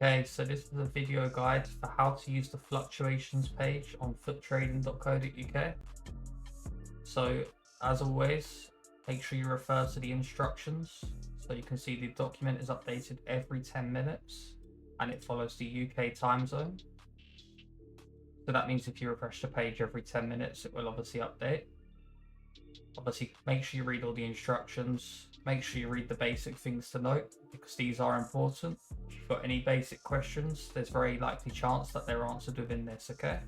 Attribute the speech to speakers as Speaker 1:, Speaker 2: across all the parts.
Speaker 1: Okay, so this is a video guide for how to use the fluctuations page on foottrading.co.uk. So as always, make sure you refer to the instructions so you can see the document is updated every 10 minutes and it follows the UK time zone. So that means if you refresh the page every 10 minutes, it will obviously update. Obviously, make sure you read all the instructions. Make sure you read the basic things to note because these are important. If you've got any basic questions, there's very likely chance that they're answered within this, okay?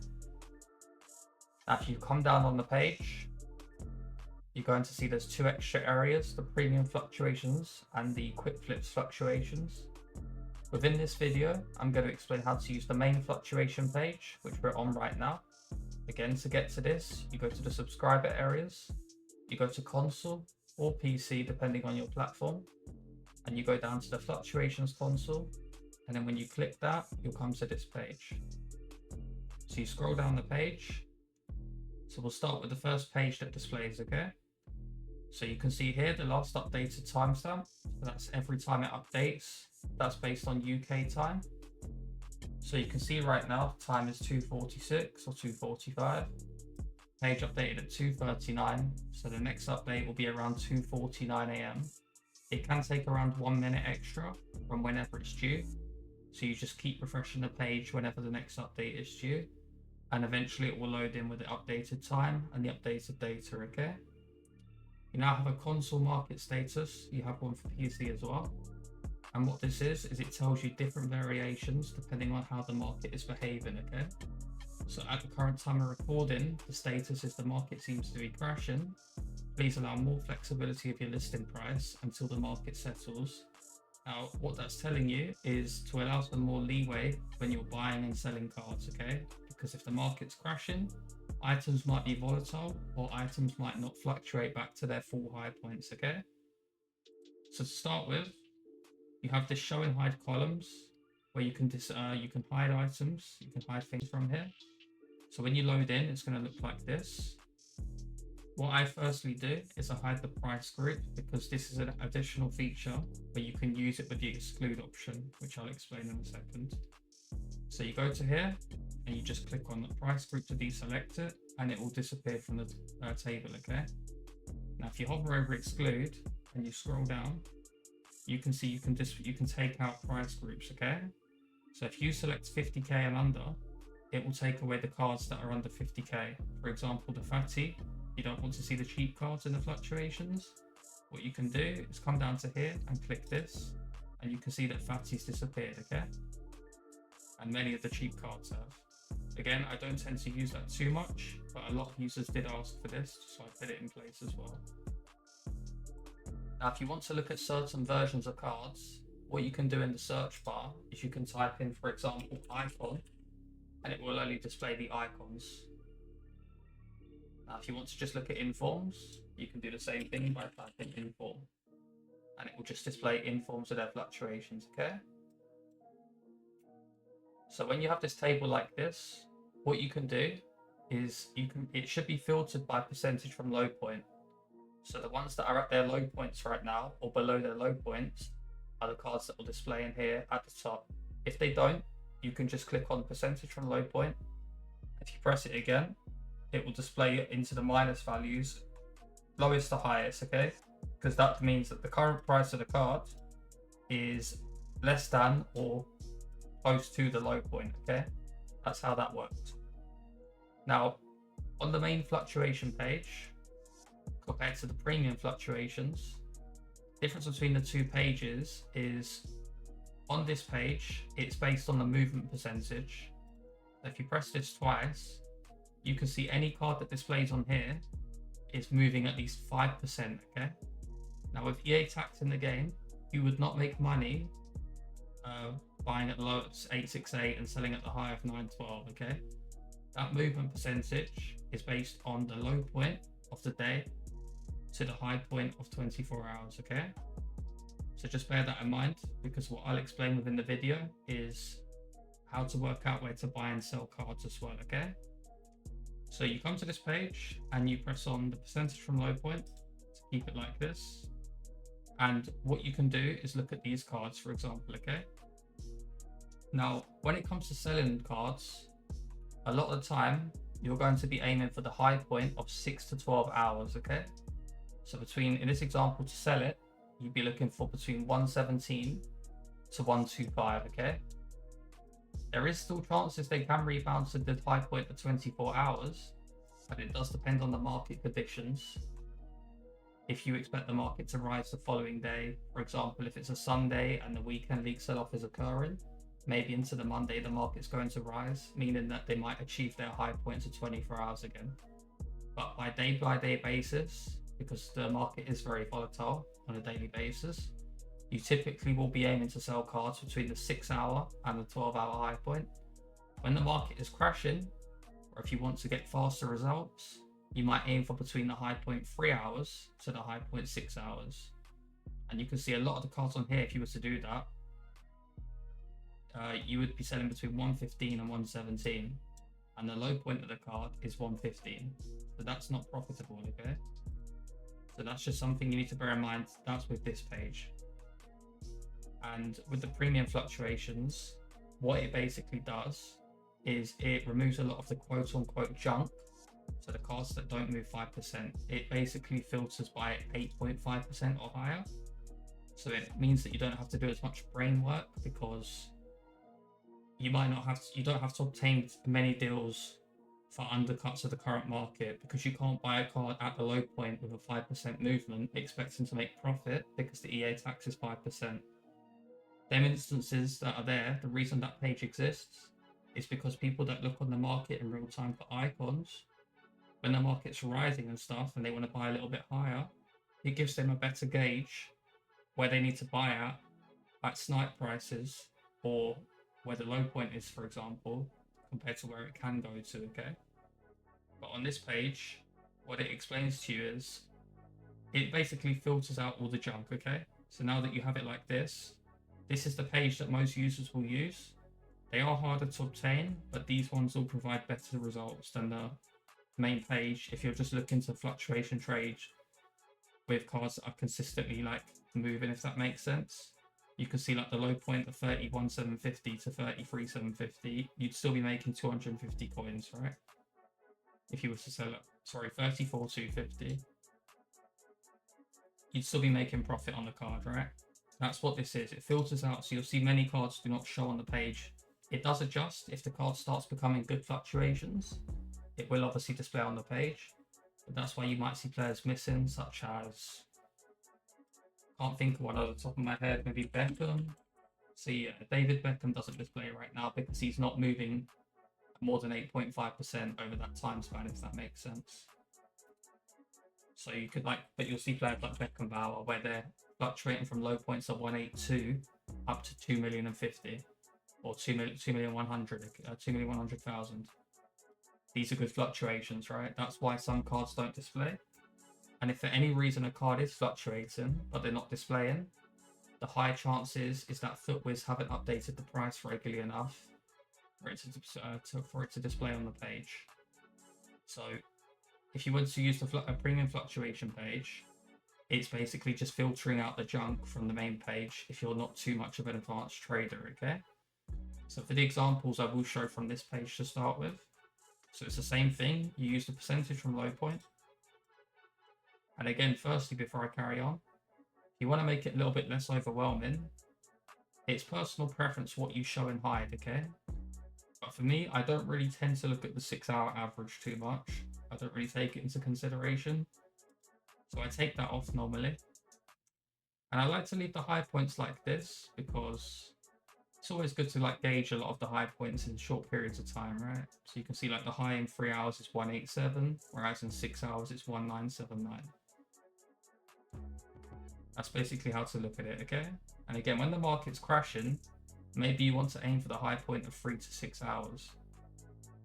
Speaker 1: Now, if you come down on the page, you're going to see there's two extra areas, the premium fluctuations and the quick flips fluctuations. Within this video, I'm going to explain how to use the main fluctuation page, which we're on right now. Again, to get to this, you go to the subscriber areas, you go to console or PC, depending on your platform, and you go down to the fluctuations console. And then when you click that, you'll come to this page. So you scroll down the page. So we'll start with the first page that displays, okay? So you can see here the last updated timestamp. So that's every time it updates. That's based on UK time. So you can see right now, time is 2:46 or 2:45. Page updated at 2:39. So the next update will be around 2:49 AM. It can take around 1 minute extra from whenever it's due. So you just keep refreshing the page whenever the next update is due. And eventually it will load in with the updated time and the updated data, okay? You now have a console market status. You have one for PC as well. And what this is it tells you different variations depending on how the market is behaving, okay? So at the current time of recording, the status is the market seems to be crashing. Please allow more flexibility of your listing price until the market settles. Now, what that's telling you is to allow some more leeway when you're buying and selling cards, okay? Because if the market's crashing, items might be volatile or items might not fluctuate back to their full high points, okay? So to start with, you have this show and hide columns where you can hide items, you can hide things from here. So when you load in, it's going to look like this. What I firstly do is I hide the price group because this is an additional feature where you can use it with the exclude option, which I'll explain in a second. So you go to here and you just click on the price group to deselect it and it will disappear from the table, okay? Now if you hover over exclude and you scroll down, you can see you can take out price groups, okay? So if you select 50k and under, it will take away the cards that are under 50k. For example, the FUT, you don't want to see the cheap cards in the fluctuations. What you can do is come down to here and click this, and you can see that FUT's disappeared, okay? And many of the cheap cards have. Again, I don't tend to use that too much, but a lot of users did ask for this, so I put it in place as well. Now, if you want to look at certain versions of cards, what you can do in the search bar is you can type in, for example, icon, and it will only display the icons. Now, if you want to just look at informs, you can do the same thing by typing inform, and it will just display informs of their fluctuations, okay? So when you have this table like this, what you can do is it should be filtered by percentage from low point. So the ones that are at their low points right now or below their low points are the cards that will display in here at the top. If they don't, you can just click on percentage from low point. If you press it again, it will display it into the minus values, lowest to highest, okay? Because that means that the current price of the card is less than or close to the low point, okay? That's how that works. Now, on the main fluctuation page, compared to the premium fluctuations, the difference between the two pages is on this page, it's based on the movement percentage. If you press this twice, you can see any card that displays on here is moving at least 5%, okay? Now with EA tax in the game, you would not make money buying at low at 868 and selling at the high of 912, okay? That movement percentage is based on the low point of the day to the high point of 24 hours, okay? So just bear that in mind because what I'll explain within the video is how to work out where to buy and sell cards as well, okay? So you come to this page and you press on the percentage from low point to keep it like this. And what you can do is look at these cards, for example, okay? Now, when it comes to selling cards, a lot of the time you're going to be aiming for the high point of 6 to 12 hours, okay? So between, in this example, to sell it, you'd be looking for between 117 to 125, okay? There is still chances they can rebound to the high point of 24 hours, but it does depend on the market conditions. If you expect the market to rise the following day, for example, if it's a Sunday and the weekend league sell-off is occurring, maybe into the Monday the market's going to rise, meaning that they might achieve their high points of 24 hours again. But by day basis, because the market is very volatile on a daily basis, you typically will be aiming to sell cards between the 6-hour and the 12-hour high point. When the market is crashing, or if you want to get faster results, you might aim for between the high point 3 hours to the high point 6 hours. And you can see a lot of the cards on here, if you were to do that, you would be selling between 115 and 117. And the low point of the card is 115. So that's not profitable, okay? So that's just something you need to bear in mind. That's with this page. And with the premium fluctuations, what it basically does is it removes a lot of the quote unquote junk. So the cards that don't move 5%, it basically filters by 8.5% or higher. So it means that you don't have to do as much brain work, because you don't have to obtain many deals for undercuts of the current market, because you can't buy a card at the low point with a 5% movement expecting to make profit because the EA tax is 5%. Them instances that are there, the reason that page exists is because people that look on the market in real time for icons, when the market's rising and stuff and they want to buy a little bit higher, it gives them a better gauge where they need to buy at snipe prices, or where the low point is, for example, compared to where it can go to, okay? But on this page, what it explains to you is it basically filters out all the junk, okay? So now that you have it like this is the page that most users will use. They are harder to obtain, but these ones will provide better results than the main page if you're just looking to fluctuation trade with cards that are consistently like moving, if that makes sense. You can see like the low point of 31,750 to 33,750, you'd still be making 250 coins, right? If you were to sell it, sorry, 34,250, you'd still be making profit on the card, right? That's what this is. It filters out, so you'll see many cards do not show on the page. It does adjust if the card starts becoming good fluctuations. It will obviously display on the page, but that's why you might see players missing, such as, can't think of one off the top of my head, maybe Beckham. So yeah, David Beckham doesn't display right now because he's not moving more than 8.5% over that time span, if that makes sense. So you could but you'll see players like Beckenbauer where they're fluctuating from low points of 182 up to 2,050,000 or 2,100,000. These are good fluctuations, right? That's why some cards don't display. And if for any reason a card is fluctuating but they're not displaying, the high chances is that FUT haven't updated the price regularly enough for it to display on the page. So if you were to use a premium fluctuation page, it's basically just filtering out the junk from the main page if you're not too much of an advanced trader, okay? So for the examples, I will show from this page to start with. So it's the same thing. You use the percentage from low point. And again, firstly, before I carry on, if you want to make it a little bit less overwhelming, it's personal preference what you show and hide, okay? But for me, I don't really tend to look at the 6-hour average too much. I don't really take it into consideration. So I take that off normally. And I like to leave the high points like this because it's always good to gauge a lot of the high points in short periods of time, right? So you can see the high in 3 hours is 187, whereas in 6 hours it's 1979. That's basically how to look at it, okay? And again, when the market's crashing, maybe you want to aim for the high point of 3 to 6 hours.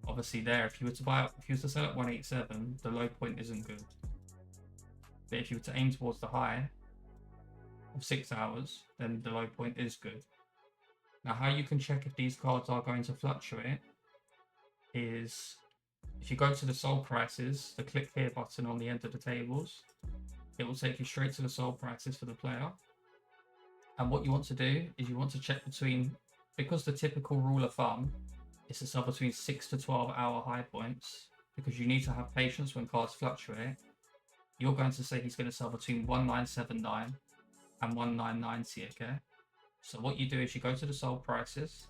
Speaker 1: Obviously there, if you were to sell at 187, the low point isn't good. But if you were to aim towards the high of 6 hours, then the low point is good. Now, how you can check if these cards are going to fluctuate is if you go to the sold prices, the click here button on the end of the tables, it will take you straight to the sold prices for the player. And what you want to do is you want to check between because the typical rule of thumb is to sell between 6 to 12 hour high points, because you need to have patience when cards fluctuate, you're going to say he's going to sell between 1979 and 1990, okay? So what you do is you go to the sold prices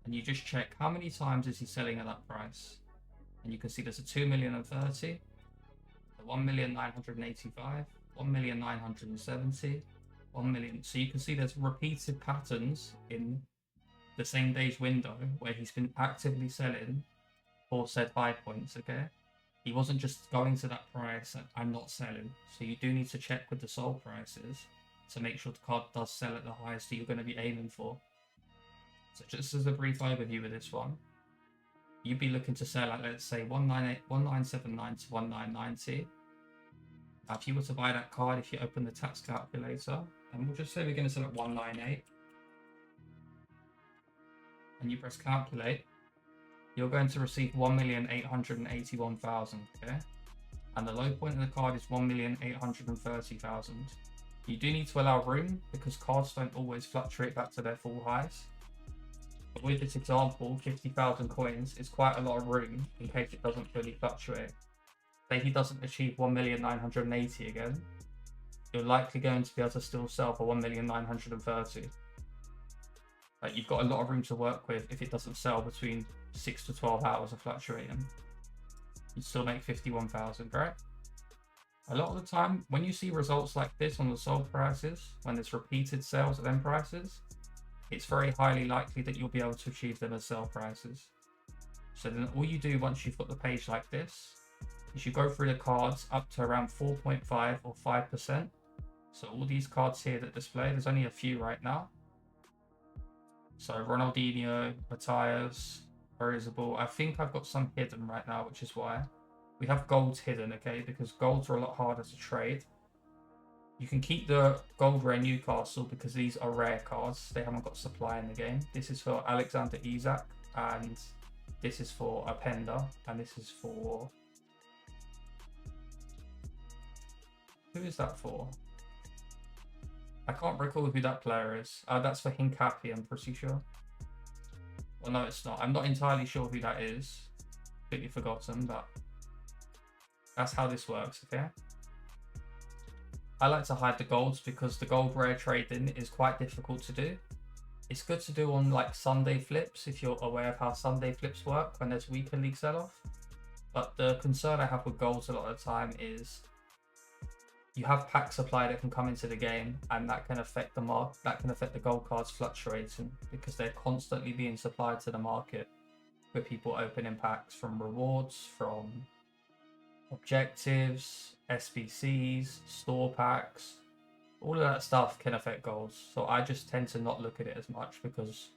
Speaker 1: and you just check how many times is he selling at that price. And you can see there's a 2,030,000, a 1,985,000, 1,970,000, 1 million. So you can see there's repeated patterns in the same day's window where he's been actively selling for said high points, okay? He wasn't just going to that price and not selling. So you do need to check with the sold prices to make sure the card does sell at the highest that you're going to be aiming for. So just as a brief overview of this one, you'd be looking to sell at, let's say, 1979 to 1990. Now, if you were to buy that card, if you open the tax calculator, and we'll just say we're going to sell at 198, and you press calculate, you're going to receive 1,881,000, okay? And the low point of the card is 1,830,000. You do need to allow room because cards don't always fluctuate back to their full highs. But with this example, 50,000 coins is quite a lot of room in case it doesn't fully fluctuate. Say he doesn't achieve 1,980 again, you're likely going to be able to still sell for 1,930. Like, you've got a lot of room to work with if it doesn't sell between 6 to 12 hours of fluctuating. You'd still make 51,000, right? A lot of the time, when you see results like this on the sold prices, when there's repeated sales at them prices, it's very highly likely that you'll be able to achieve them as sell prices. So then all you do once you've got the page like this is you go through the cards up to around 4.5 or 5%. So all these cards here that display, there's only a few right now. So Ronaldinho, Matthias, Verizable. I think I've got some hidden right now, which is why. We have golds hidden, okay, because golds are a lot harder to trade. You can keep the gold rare Newcastle because these are rare cards. They haven't got supply in the game. This is for Alexander Isak, and this is for Apenda, and this is for... Who is that for? I can't recall who that player is. That's for Hincapi, I'm pretty sure. Well, no, it's not. I'm not entirely sure who that is. Completely forgotten, but that's how this works, okay? I like to hide the golds because the gold rare trading is quite difficult to do. It's good to do on like Sunday flips if you're aware of how Sunday flips work when there's weaker league sell-off. But the concern I have with golds a lot of the time is you have pack supply that can come into the game, and that can affect the gold cards fluctuating because they're constantly being supplied to the market with people opening packs from rewards, from objectives, SBCs, store packs. All of that stuff can affect golds. So I just tend to not look at it as much because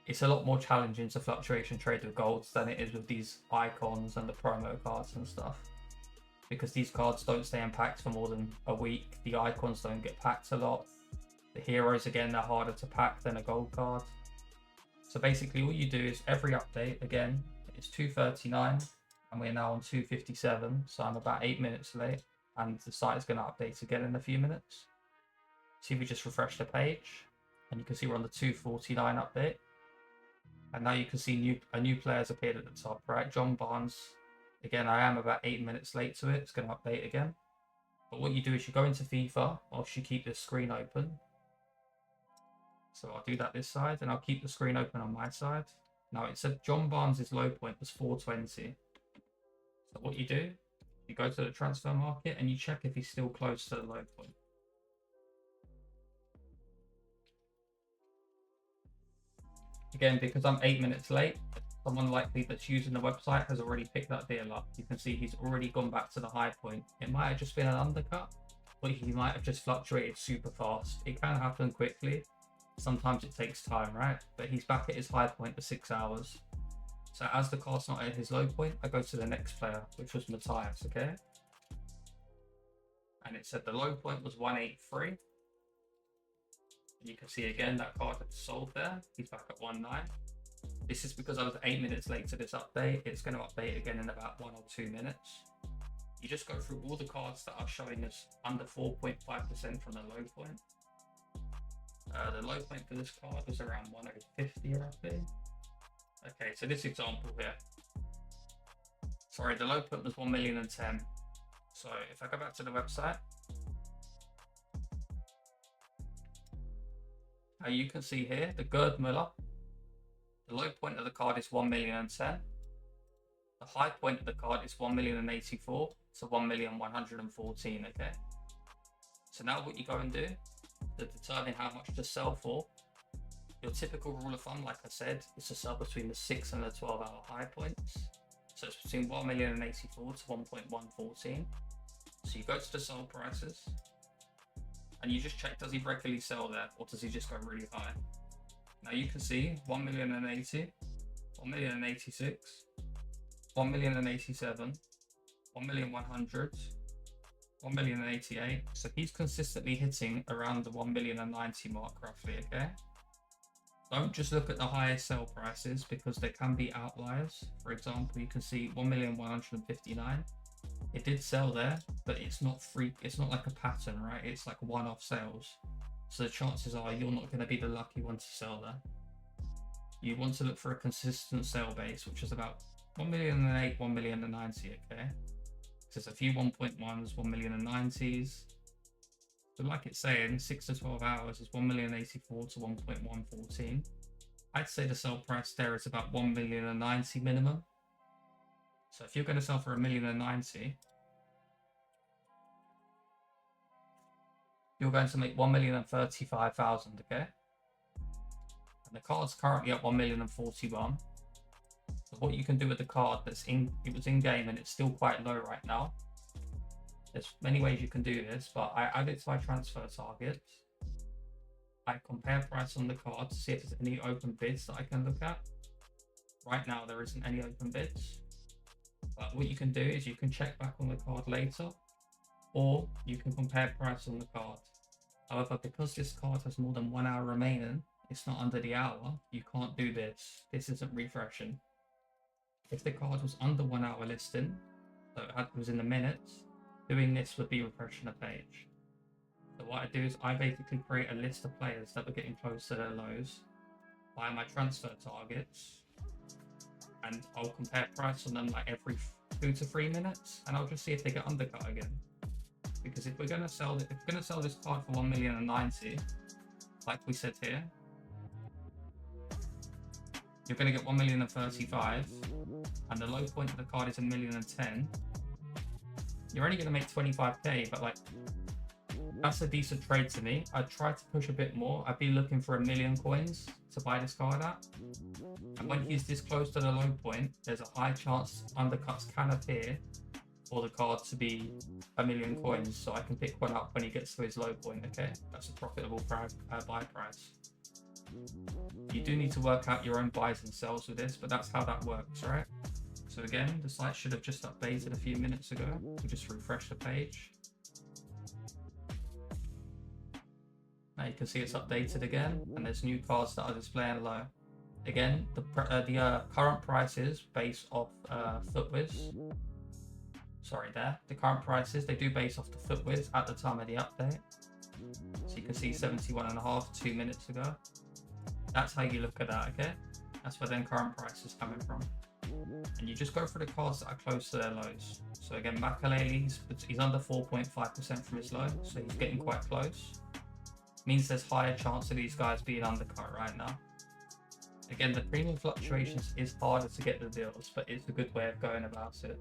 Speaker 1: it's a lot more challenging to fluctuation trade with golds than it is with these icons and the promo cards and stuff. Because these cards don't stay in packs for more than a week. The icons don't get packed a lot. The heroes, again, they're harder to pack than a gold card. So basically all you do is every update, again, it's 2:39 and we're now on 2:57. So I'm about 8 minutes late and the site is going to update again in a few minutes. See if we just refresh the page and you can see we're on the 2:49 update. And now you can see a new player's appeared at the top, right? John Barnes. Again, I am about 8 minutes late to it. It's going to update again. But what you do is you go into FIFA whilst you keep this screen open. So I'll do that this side and I'll keep the screen open on my side. Now it said John Barnes' low point was 420. So what you do, you go to the transfer market and you check if he's still close to the low point. Again, because I'm 8 minutes late, someone likely that's using the website has already picked that deal up. You can see he's already gone back to the high point. It might have just been an undercut, but he might have just fluctuated super fast. It can happen quickly. Sometimes it takes time, right? But he's back at his high point for 6 hours. So as the card's not at his low point, I go to the next player, which was Matthias, okay? And it said the low point was 183. And you can see again that card had sold there. He's back at 19. This is because I was 8 minutes late to this update. It's going to update again in about 1 or 2 minutes. You just go through all the cards that are showing us under 4.5% from the low point. The low point for this card was around 1050 roughly. Okay, so this example here. Sorry, the low point was 1,010,000. So if I go back to the website, you can see here the Gerd Müller. The low point of the card is 1,010,000. The high point of the card is 1,084,000 to 1,114,000. Okay. So now what you go and do to determine how much to sell for, your typical rule of thumb, like I said, is to sell between the 6 and the 12-hour high points. So it's between 1,084,000 to 1.114. So you go to the sell prices and you just check, does he regularly sell there or does he just go really high? Now you can see 1,080,000, 1,086,000, 1,087,000, 1,100,000, 1,088,000. So he's consistently hitting around the 1,090,000 mark roughly, okay? Don't just look at the highest sell prices because there can be outliers. For example, you can see 1,159,000. It did sell there, but it's not like a pattern, right? It's like one-off sales. So the chances are you're not going to be the lucky one to sell there. You want to look for a consistent sale base, which is about 1,008,000, 1,090,000, okay? There's a few 1.1s, 1,090s. So like it's saying, 6 to 12 hours is 1,084,000 to 1.114. I'd say the sell price there is about 1,090,000 minimum. So if you're going to sell for 1,090,000, you're going to make 1,035,000, okay? And the card's currently at 1,041,000. So what you can do with the card it was in game and it's still quite low right now. There's many ways you can do this, but I add it to my transfer targets. I compare price on the card to see if there's any open bids that I can look at. Right now, there isn't any open bids. But what you can do is you can check back on the card later, or you can compare price on the card. However, because this card has more than 1 hour remaining, it's not under the hour, you can't do this. This isn't refreshing. If the card was under 1 hour listing, so it was in the minutes, doing this would be refreshing a page. So what I do is I basically create a list of players that were getting close to their lows via my transfer targets, and I'll compare price on them like every 2 to 3 minutes, and I'll just see if they get undercut again. Because if we're gonna sell this card for 1,090,000, like we said here, you're gonna get 1,035,000, and the low point of the card is 1,010,000. You're only gonna make 25k, but like that's a decent trade to me. I'd try to push a bit more. I'd be looking for 1,000,000 coins to buy this card at. And when he's this close to the low point, there's a high chance undercuts can appear for the card to be 1,000,000 coins. So I can pick one up when he gets to his low point, okay? That's a profitable buy price. You do need to work out your own buys and sells with this, but that's how that works, right? So again, the site should have just updated a few minutes ago. We just refresh the page. Now you can see it's updated again, and there's new cards that are displaying low. Again, the current prices based off FUT. Sorry, the current prices, they do base off the FUT at the time of the update. So you can see 71.5 2 minutes ago. That's how you look at that, okay? That's where then current price is coming from. And you just go for the cards that are close to their lows. So again, Makalele, he's under 4.5% from his low, so he's getting quite close. Means there's higher chance of these guys being undercut right now. Again, the premium fluctuations is harder to get the deals, but it's a good way of going about it.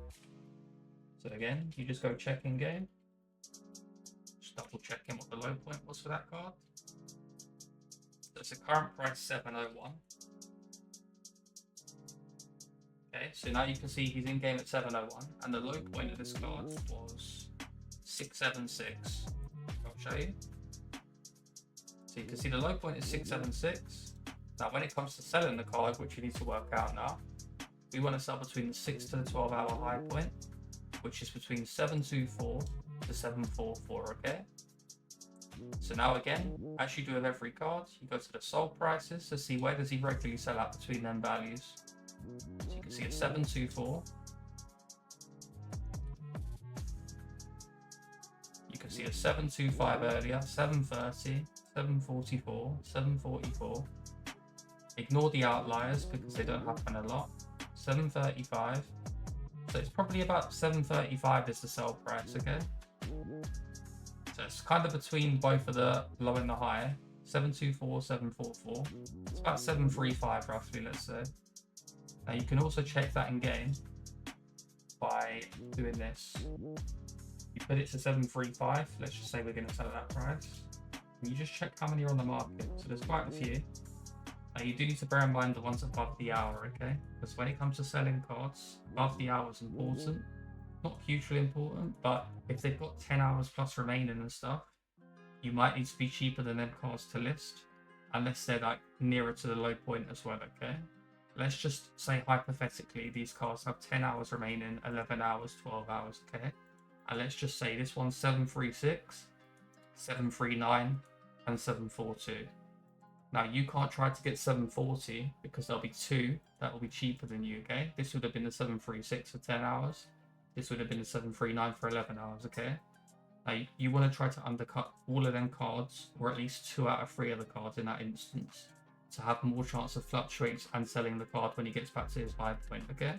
Speaker 1: So again, you just go check in game. Just double checking what the low point was for that card. So it's a current price 701. Okay, so now you can see he's in game at 701, and the low point of this card was 676. I'll show you. So you can see the low point is 676. Now when it comes to selling the card, which you need to work out now, we want to sell between the 6 to the 12 hour high point, which is between 724 to 744, okay? So now again, as you do with every card, you go to the sold prices to see where does he regularly sell at between them values. So you can see it's 724. You can see a 725 earlier, 730, 744, 744. Ignore the outliers because they don't happen a lot. 735. So it's probably about 735 is the sell price, okay? So it's kind of between both of the low and the high. 724, 744. It's about 735 roughly, let's say. Now you can also check that in game by doing this. You put it to 735. Let's just say we're going to sell at that price. And you just check how many are on the market. So there's quite a few. Now you do need to bear in mind the ones above the hour, okay? Because when it comes to selling cards, above the hour is important. Not hugely important, but if they've got 10 hours plus remaining and stuff, you might need to be cheaper than them cards to list, unless they're like nearer to the low point as well, okay? Let's just say hypothetically these cards have 10 hours remaining, 11 hours, 12 hours, okay? And let's just say this one's 736, 739, and 742. Now you can't try to get 740 because there'll be two that will be cheaper than you, okay? This would have been the 736 for 10 hours. This would have been the 739 for 11 hours, okay? Now you want to try to undercut all of them cards, or at least 2 out of 3 of the cards in that instance, to have more chance of fluctuates and selling the card when he gets back to his high point, okay?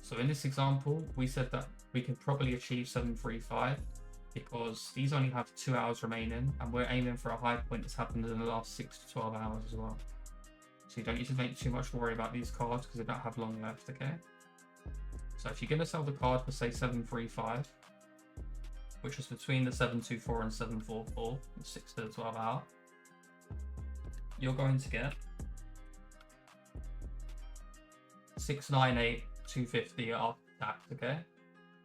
Speaker 1: So in this example, we said that we can probably achieve 735 because these only have 2 hours remaining, and we're aiming for a high point that's happened in the last 6 to 12 hours as well. So you don't need to make too much worry about these cards because they don't have long left, okay? So if you're going to sell the card for say 735, which is between the 724 and 744, the 6 to the 12 hour, you're going to get 698,250 after tax, okay?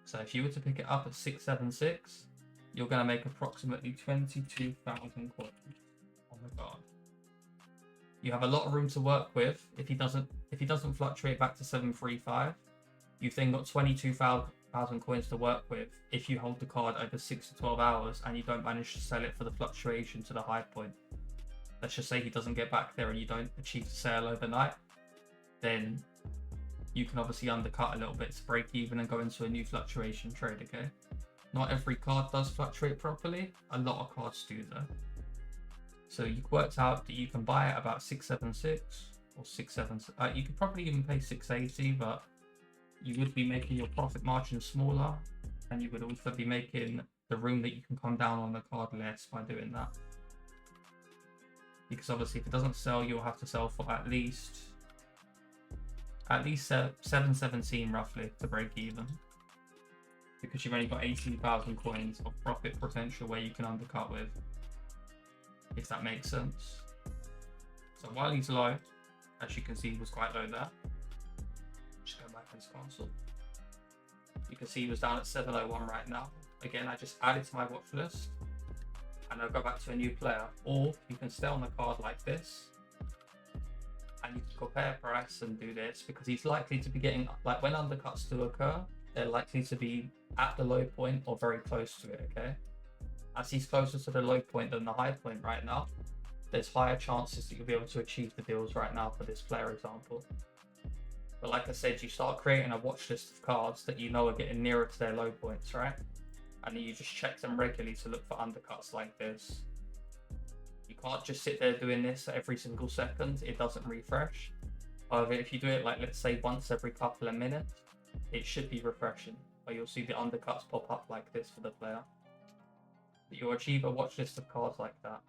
Speaker 1: So if you were to pick it up at 676, you're going to make approximately 22,000 coins on the card. You have a lot of room to work with. If he doesn't fluctuate back to 735, you've then got 22,000 coins to work with if you hold the card over 6 to 12 hours and you don't manage to sell it for the fluctuation to the high point. Let's just say he doesn't get back there and you don't achieve the sale overnight, then you can obviously undercut a little bit to break even and go into a new fluctuation trade, okay? Not every card does fluctuate properly. A lot of cards do though. So you worked out that you can buy it about 676 or 670. You could probably even pay 680, but you would be making your profit margin smaller, and you would also be making the room that you can come down on the card less by doing that. Because obviously if it doesn't sell, you'll have to sell for at least 717 roughly to break even. Because you've only got 18,000 coins of profit potential where you can undercut with, if that makes sense. So while he's low, as you can see, he was quite low there. Just go back into console. You can see he was down at 701 right now. Again, I just added to my watch list and I'll go back to a new player. Or you can stay on the card like this and you can compare price and do this, because he's likely to be getting, like when undercuts do occur, they're likely to be at the low point or very close to it, okay? As he's closer to the low point than the high point right now, there's higher chances that you'll be able to achieve the deals right now for this player example. But like I said, you start creating a watch list of cards that you know are getting nearer to their low points, right? And then you just check them regularly to look for undercuts like this. You can't just sit there doing this every single second. It doesn't refresh. However, if you do it like, let's say once every couple of minutes, it should be refreshing, where you'll see the undercuts pop up like this for the player. But you'll achieve a watch list of cards like that.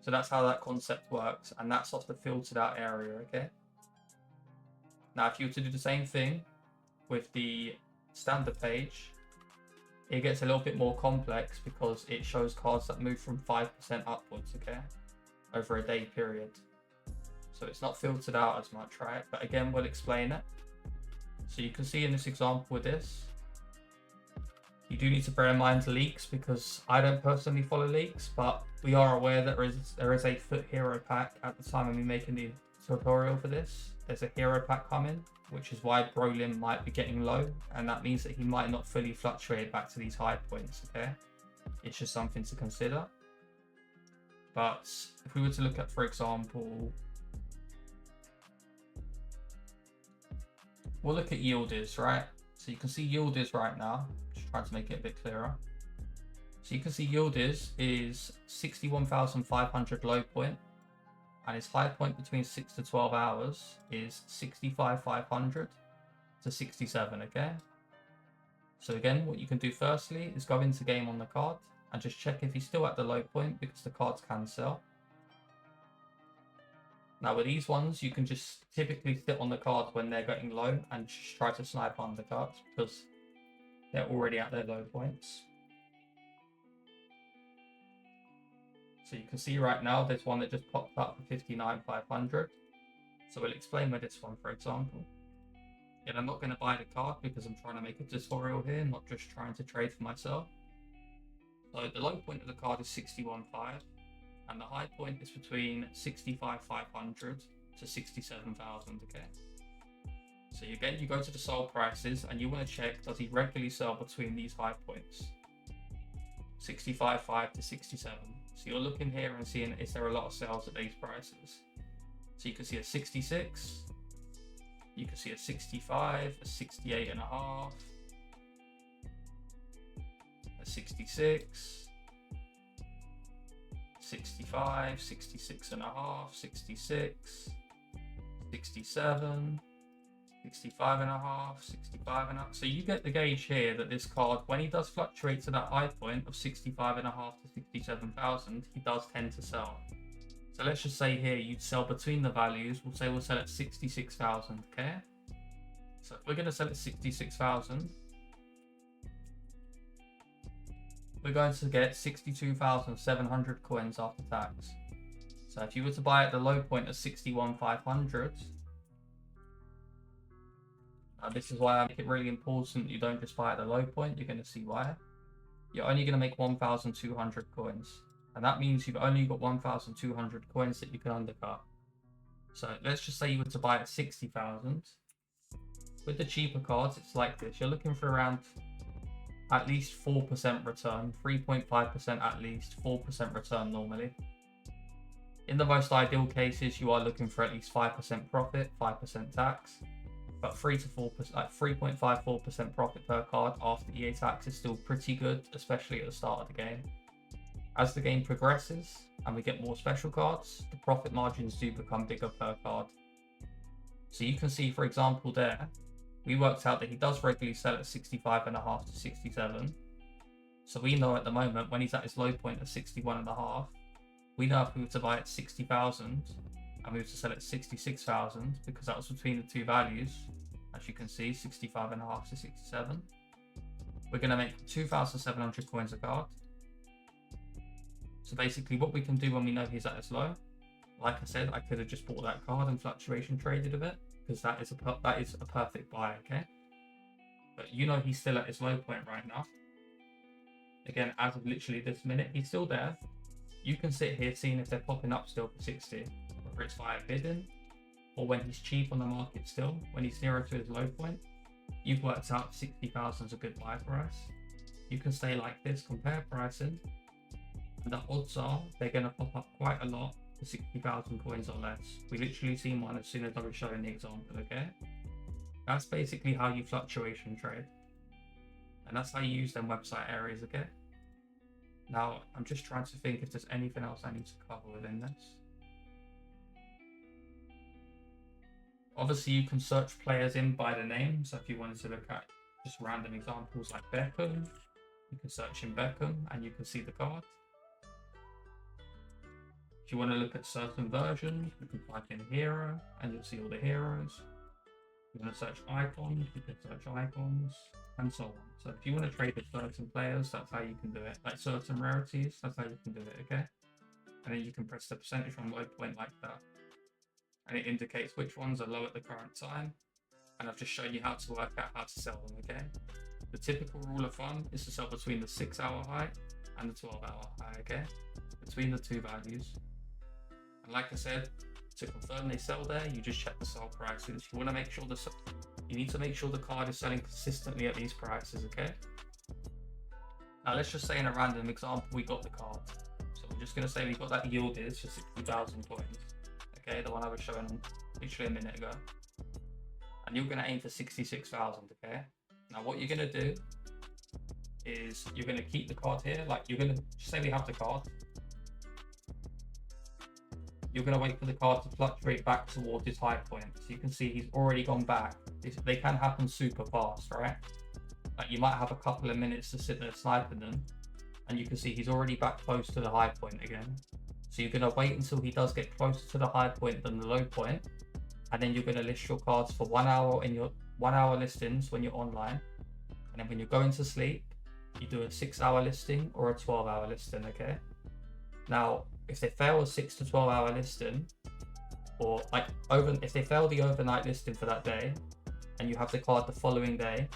Speaker 1: So that's how that concept works, and that's off the filtered out area, okay? Now, if you were to do the same thing with the standard page, it gets a little bit more complex because it shows cards that move from 5% upwards, okay? Over a day period. So it's not filtered out as much, right? But again, we'll explain it. So you can see in this example with this, you do need to bear in mind leaks, because I don't personally follow leaks, but we are aware that there is a FUT hero pack at the time of me making the tutorial for this. There's a hero pack coming, which is why Brolin might be getting low, and that means that he might not fully fluctuate back to these high points, okay? It's just something to consider. But if we were to look at, for example, we'll look at yield is, right? So you can see yield is right now. Just trying to make it a bit clearer. So you can see yield is 61,500 low point, and its high point between 6 to 12 hours is 65,500 to 67, okay? So again, what you can do firstly is go into game on the card and just check if he's still at the low point, because the cards can sell. Now with these ones, you can just typically sit on the cards when they're getting low and just try to snipe undercuts because they're already at their low points. So you can see right now, there's one that just popped up for 59,500. So we'll explain with this one, for example. And I'm not going to buy the card because I'm trying to make a tutorial here, not just trying to trade for myself. So the low point of the card is 61,500, and the high point is between 65,500 to 67,000, okay? So again, you go to the sold prices and you want to check, does he regularly sell between these high points? 65,500 to 67. So you're looking here and seeing, is there a lot of sales at these prices? So you can see a 66, you can see a 65, a 68.5, a 66, 65, 66.5, 66, 67, 65.5, 65.5. So you get the gauge here that this card, when he does fluctuate to that high point of 65.5 to 67,000, he does tend to sell. So let's just say here you'd sell between the values. We'll say we'll sell at 66,000, okay? So if we're going to sell at 66,000, we're going to get 62,700 coins after tax. So if you were to buy at the low point of 61,500, this is why I make it really important you don't just buy at the low point. You're going to see why. You're only going to make 1,200 coins. And that means you've only got 1,200 coins that you can undercut. So let's just say you were to buy at 60,000. With the cheaper cards, it's like this. You're looking for around at least 4% return, 3.5% at least, 4% return normally. In the most ideal cases, you are looking for at least 5% profit, 5% tax. But 3 to 4%, like 3.54% profit per card after EA tax is still pretty good, especially at the start of the game. As the game progresses and we get more special cards, the profit margins do become bigger per card. So you can see, for example, there, we worked out that he does regularly sell at 65.5 to 67. So we know at the moment, when he's at his low point of 61.5, we know if we were to buy at 60,000 and we were to sell at 66,000, because that was between the two values, as you can see, 65.5 to 67, we're going to make 2,700 coins a card. So basically what we can do when we know he's at his low, like I said, I could have just bought that card and fluctuation traded a bit, because that is a perfect buy, okay? But you know he's still at his low point right now. Again, as of literally this minute, he's still there. You can sit here seeing if they're popping up still for 60, whether it's via bidding or when he's cheap on the market still, when he's nearer to his low point. You've worked out 60,000 is a good buy price. You can stay like this, compare pricing, and the odds are they're going to pop up quite a lot for 60,000 coins or less. We literally seen one as soon as I was showing the example, okay? That's basically how you fluctuation trade. And that's how you use them website areas, okay? Now, I'm just trying to think if there's anything else I need to cover within this. Obviously, you can search players in by the name. So if you wanted to look at just random examples like Beckham, you can search in Beckham and you can see the card. If you want to look at certain versions, you can type in hero and you'll see all the heroes. If you want to search icons, you can search icons, and so on. So if you want to trade with certain players, that's how you can do it. Like certain rarities, that's how you can do it, okay? And then you can press the percentage on low point like that. And it indicates which ones are low at the current time. And I've just shown you how to work out how to sell them, okay? The typical rule of thumb is to sell between the 6-hour high and the 12-hour high, okay? Between the two values. And like I said, to confirm they sell there, you just check the sell prices. You want to make sure you need to make sure the card is selling consistently at these prices, okay? Now let's just say in a random example we got the card. So we're just going to say we got that yield is for 60,000 coins, okay? The one I was showing literally a minute ago. And you're going to aim for 66,000, okay? Now what you're going to do is you're going to keep the card here. Like you're going to say we have the card. You're going to wait for the card to fluctuate back towards its high point. So you can see he's already gone back. They can happen super fast, right? Like you might have a couple of minutes to sit there sniping them, and you can see he's already back close to the high point again. So you're going to wait until he does get closer to the high point than the low point, and then you're going to list your cards for 1 hour in your 1 hour listings when you're online. And then when you're going to sleep, you do a 6 hour listing or a 12 hour listing, okay? Now, if they fail a 6 to 12 hour listing, or like if they fail the overnight listing for that day, and you have the card the following day,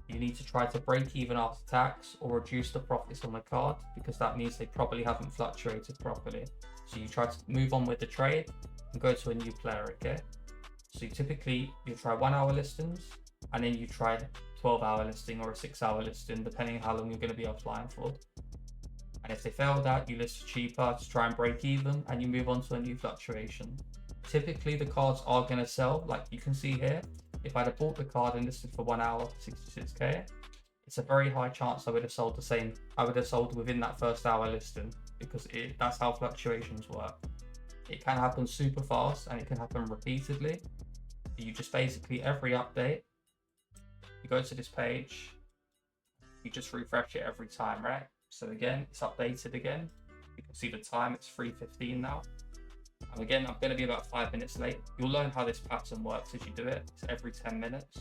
Speaker 1: you need to try to break even after tax or reduce the profits on the card, because that means they probably haven't fluctuated properly. So you try to move on with the trade and go to a new player, okay? So you try 1 hour listings, and then you try 12 hour listing or a 6 hour listing, depending on how long you're going to be offline for. And if they fail that, you list cheaper to try and break even, and you move on to a new fluctuation. Typically the cards are going to sell, like you can see here. If I'd have bought the card and listed for 1 hour for 66k, it's a very high chance I would have sold the same. I would have sold within that first hour listing, because that's how fluctuations work. It can happen super fast and it can happen repeatedly. You just basically, every update, you go to this page, you just refresh it every time, right? So again, it's updated again. You can see the time, it's 3:15 now. And again, I'm going to be about 5 minutes late. You'll learn how this pattern works as you do it. It's every 10 minutes.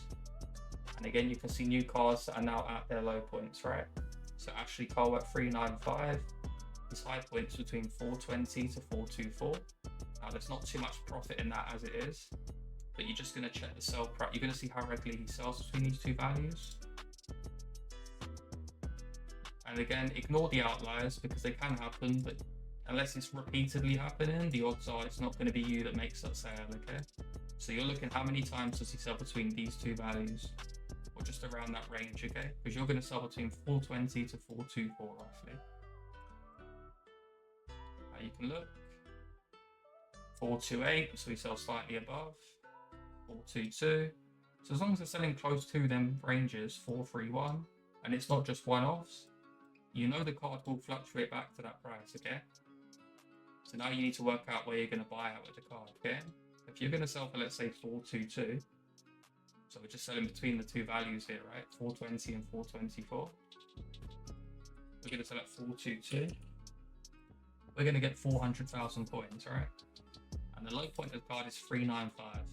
Speaker 1: And again, you can see new cards that are now at their low points, right? So actually, Carl at 395. His high points between 420 to 424. Now, there's not too much profit in that as it is, but you're just going to check the sell price. You're going to see how regularly he sells between these two values. And again, ignore the outliers because they can happen, but unless it's repeatedly happening, the odds are it's not going to be you that makes that sale, okay? So you're looking how many times does he sell between these two values, or just around that range, okay? Because you're going to sell between 420 to 424 roughly. Now you can look 428, so he sells slightly above. 422. So as long as they're selling close to them ranges, 431, and it's not just one-offs, you know the card will fluctuate back to that price, okay? So now you need to work out where you're going to buy out with the card, okay? If you're going to sell for, let's say, 422, so we're just selling between the two values here, right? 420 and 424. We're going to sell at 422. We're going to get 400,000 points, right? And the low point of the card is 395.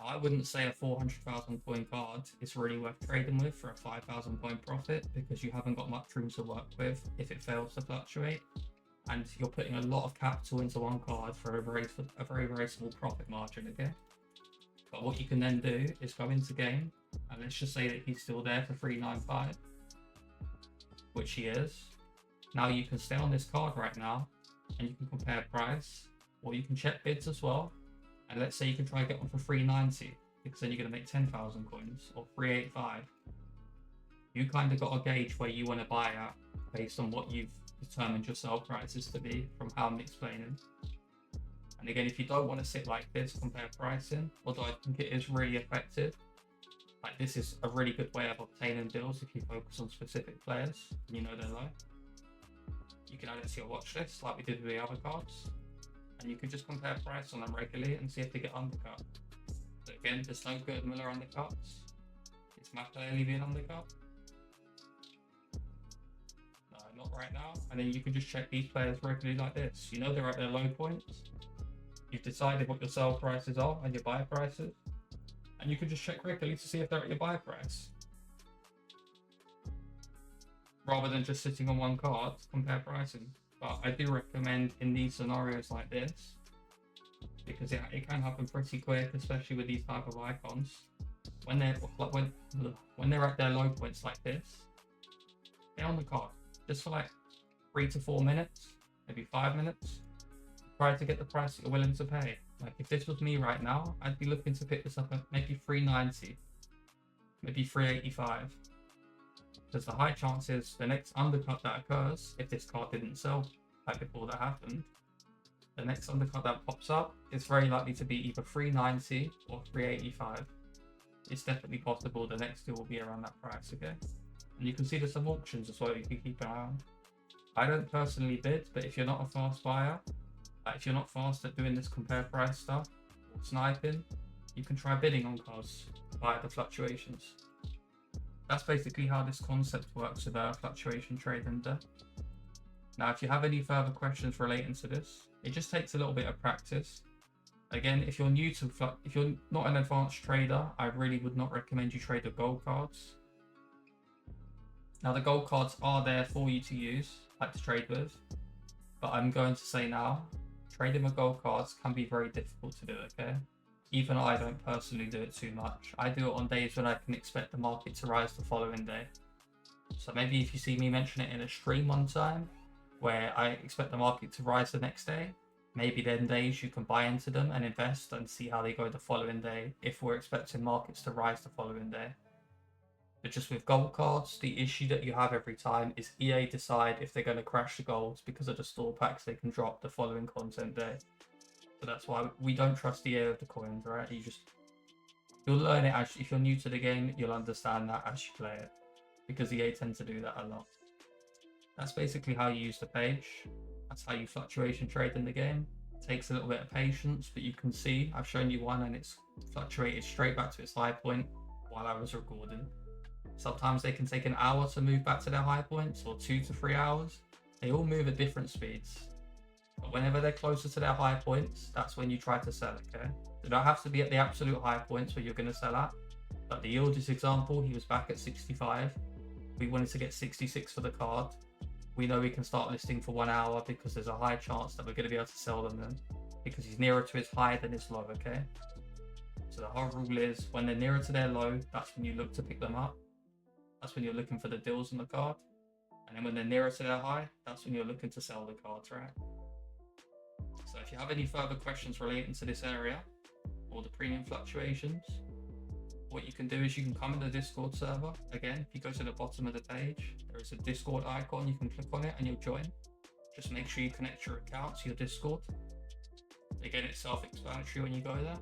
Speaker 1: I wouldn't say a 400,000 point card is really worth trading with for a 5,000 point profit, because you haven't got much room to work with if it fails to fluctuate, and you're putting a lot of capital into one card for a very small profit margin, okay? But what you can then do is go into game, and let's just say that he's still there for 395, which he is. Now you can stay on this card right now, and you can compare price, or you can check bids as well. And let's say you can try and get one for 390, because then you're going to make 10,000 coins, or 385. You kind of got to gauge where you want to buy at based on what you've determined your sell prices to be from how I'm explaining. And again, if you don't want to sit like this, compare pricing, although I think it is really effective. Like this is a really good way of obtaining deals if you focus on specific players and you know they're low. You can add it to your watch list like we did with the other cards. And you can just compare price on them regularly and see if they get undercut. So again, there's no good Miller undercuts. Is Makaleli being undercut? No, not right now. And then you can just check these players regularly like this. You know they're at their low points. You've decided what your sell prices are and your buy prices. And you can just check regularly to see if they're at your buy price. Rather than just sitting on one card to compare pricing. But I do recommend in these scenarios like this, because it can happen pretty quick, especially with these type of icons. When they're at their low points like this, get on the card just for like 3 to 4 minutes, maybe 5 minutes. Try to get the price that you're willing to pay. Like if this was me right now, I'd be looking to pick this up at maybe 390, maybe 385. Because the high chance is the next undercut that occurs, if this card didn't sell like before that happened, the next undercut that pops up is very likely to be either 390 or 385. It's definitely possible the next deal will be around that price, okay? And you can see there's some auctions as well you can keep an eye on. I don't personally bid, but if you're not a fast buyer, if you're not fast at doing this compare price stuff, or sniping, you can try bidding on cards via the fluctuations. That's basically how this concept works with fluctuation trading. Now, if you have any further questions relating to this, it just takes a little bit of practice. Again, if you're new to if you're not an advanced trader, I really would not recommend you trade the gold cards. Now, the gold cards are there for you to use, like to trade with, but I'm going to say now, trading with gold cards can be very difficult to do, okay? Even I don't personally do it too much. I do it on days when I can expect the market to rise the following day. So maybe if you see me mention it in a stream one time, where I expect the market to rise the next day, maybe then days you can buy into them and invest and see how they go the following day if we're expecting markets to rise the following day. But just with gold cards, the issue that you have every time is EA decide if they're going to crash the golds because of the store packs they can drop the following content day. So that's why we don't trust EA with the coins, right? You'll learn it as, if you're new to the game, you'll understand that as you play it, because EA tend to do that a lot. That's basically how you use the page. That's how you fluctuation trade in the game. It takes a little bit of patience, but you can see I've shown you one and it's fluctuated straight back to its high point while I was recording. Sometimes they can take an hour to move back to their high points, or 2 to 3 hours. They all move at different speeds. But whenever they're closer to their high points, that's when you try to sell, okay? They don't have to be at the absolute high points where you're going to sell at. But the Yildiz example, he was back at 65. We wanted to get 66 for the card. We know we can start listing for 1 hour because there's a high chance that we're going to be able to sell them then, because he's nearer to his high than his low, okay? So the whole rule is when they're nearer to their low, that's when you look to pick them up. That's when you're looking for the deals on the card. And then when they're nearer to their high, that's when you're looking to sell the cards, right? So if you have any further questions relating to this area or the premium fluctuations, what you can do is you can come in the Discord server. Again, if you go to the bottom of the page, there is a Discord icon. You can click on it and you'll join. Just make sure you connect your account to your Discord. Again, it's self-explanatory when you go there.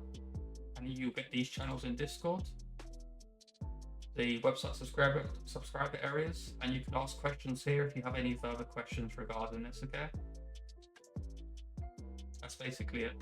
Speaker 1: And you'll get these channels in Discord, the website subscriber areas, and you can ask questions here if you have any further questions regarding this, okay? That's basically it.